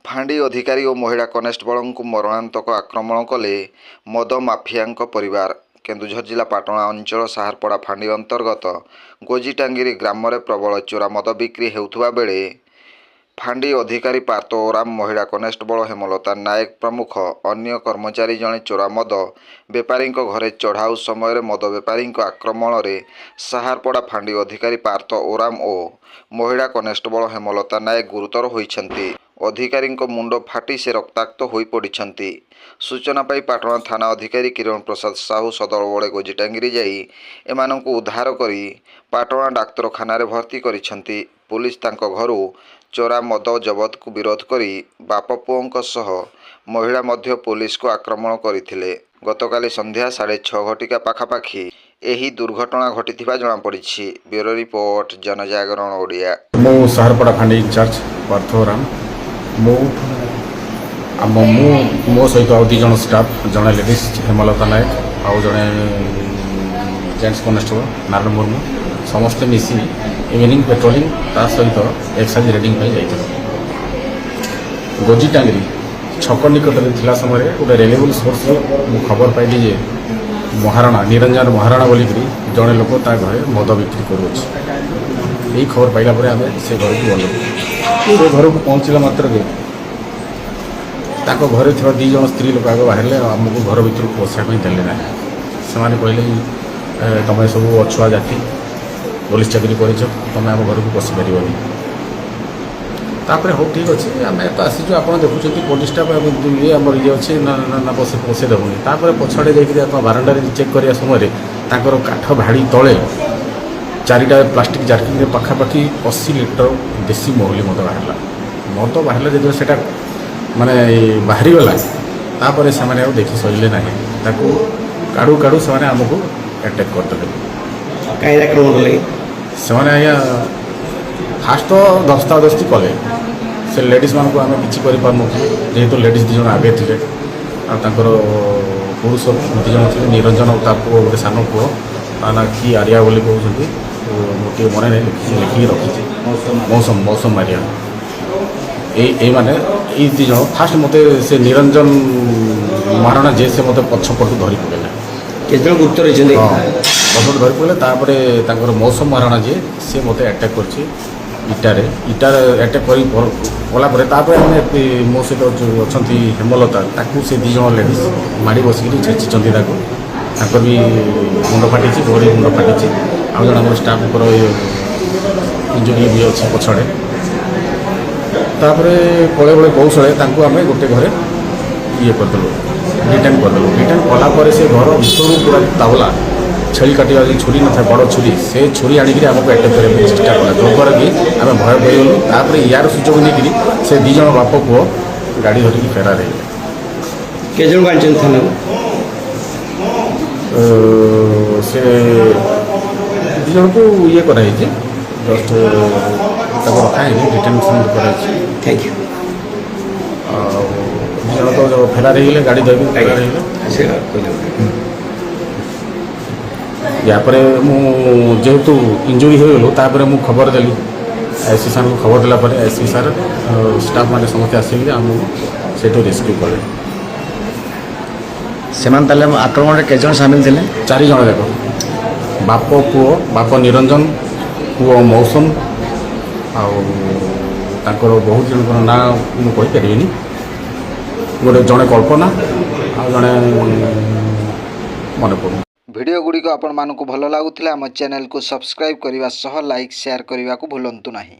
फांडी अधिकारी और महिला कनेस्टेबल को मरणांतक आक्रमण कले मद माफिया परिवार। केन्दुझर जिला पाटणा अंचल साहारपड़ा फांडी अंतर्गत गोजीटांगिरी ग्राम में प्रबल चोरा मद बिक्री होउथुबा बेले फांडी अधिकारी पार्थ ओराम, महिला कनेस्टेबल हेमलता नायक प्रमुख अन्य कर्मचारी जड़े चोरा मद बेपारी घरे चढ़ाऊ समय मद बेपारी आक्रमण में साहारपड़ा फांडी अधिकारी पार्थ ओराम और महिला कनेस्टेबल हेमलता नायक गुरुतर होइछन्ति। अधिकारी मुंड फाटी से रक्ताक्त हो पड़ती। सूचना पाई पाटणा थाना अधिकारी किरण प्रसाद साहू सदर बड़े गोजीटांगिरी जाई एमानंकु उद्धार करी पाटणा डाक्तरखाना भर्ती करिसेंति। पुलिस तांको घरू चोरा मद जबत को विरोध करी बाप पुओं सह महिला मध्य पुलिस को आक्रमण करथिले। गतकाली संध्या 6:30 घटिका पाखापाखि एही दुर्घटना घटिथिबा जणा पड़िछि। ब्यूरो रिपोर्ट, जनजागरण ओडिया। मो साहारपड़ा फांडी इंचार्ज पार्थ ओराम। मो सहित आउ 2 जन स्टाफ, जड़े लेडीज हेमलता नायक आउ जड़े जेंट्स कनेस्टेबल नारायण मुर्मू समस्ते मिसी इवनिंग पेट्रोलिंग ता सहित एक्साइज रेडिंग जाइए। गोजीटांगिरी छक निकट थिला समय गोटे रेलेबल सोर्स खबर पाइली जे महाराणा निरंजन महाराणा बोलिक जड़े लोक ता घरे मद बिक्री करुच्छे। यही खबर पाइला पर आम से घर को गलु। से घर को पहुँचला मात्र ताको घरे थोड़ा 2 जन स्त्री लोक आगे बाहर आमको घर भर पशापी देले ना। से कहले तुम सब अछुआ जाति पुलिस चाकरी कर तुम आम घर को पशि पार। तापर हो ठीक अच्छे आम तो आसीचु। आप देखुं पुलिस स्टाफ ये आम ये अच्छे ना पशे देवनी। तापर पछाड़े जाकर बारंडार चेक करने समय काठ भाड़ी तले 4टा प्लास्टिक जार्किन पाखापाखि 80 लिटर देसी महुली मद बाहर जो से माने बाहरी गला। तापर से देखी सरिले ना काड़ू काड़ू से आमको अटैक करते। कहीं आक्रमण कले से आज्ञा फास्ट तो धस्ताधस्ती कले। से लेडीज मान को आम कि जेहेतु लेडीज 2 जन आगे थे आर पुरुष 2 जन थे निरंजन और पुओ गोटे सान पुओ ता ना कि आर्या बोली कहते गोटे मन लिखिकी रखी मौसम मारिया। ये माने ये 2 जन फास्ट मते से निरंजन महाराणा जे से मते पछपटू धरी पकेला। केजन गुप्त रही पछपटू धरी पकेले। मौसम महाराणा जे से मते अटैक करछि इटार अटैक कला मो सहित अच्छा हेमलता से 2 जन लेडीज माड़ी बसिक छेचिंट भी मुंड फाटी गोड़ी मुंड फाटी। आउ जन स्टाफ इंजुरी भी अच्छी पछड़े। तापर पड़े बड़े कौशले आम गोटे घरे ये करदेलु रिटर्न करदेलु। रिटर्न कलापर से घर भर पूरा तावला छेली काटा छुरी न था बड़ छुरी से छुरी आणिक आमको अटैक करने चेष्टा कला जो कि आम भय पाइगलु। तापर यार सुजोग नहीं से 2 जन बाप पुओ गाड़ी धरिकी फेरार है। केजन थाना से 2 जन को ये कराई जस्ट रखा डिटेंशन कराई। Thank you. 2 जन तो फेरार हो गाड़ी धरिकी फेरार हो। यापर जेहेतु इंजुरी हो गलु तापर मु खबर देली एसपी सार को। खबर देला एसपी सार स्टाफ मैंने समस्ते आसिक से रेस्क्यू कले। से आक्रमण में केजन सामिल थे? 4 जन जाक बाप पुओ, बाप निरंजन पुओ मौसम आर बहुत जन ना मुझे गोटे जड़े कल्पना आ जड़े मन पड़ू। वीडियो गुड़िक आपण मानकु भल लागुथिला आम चैनल को सब्सक्राइब करने सह लाइक शेयर करने को भूलंतु नहीं।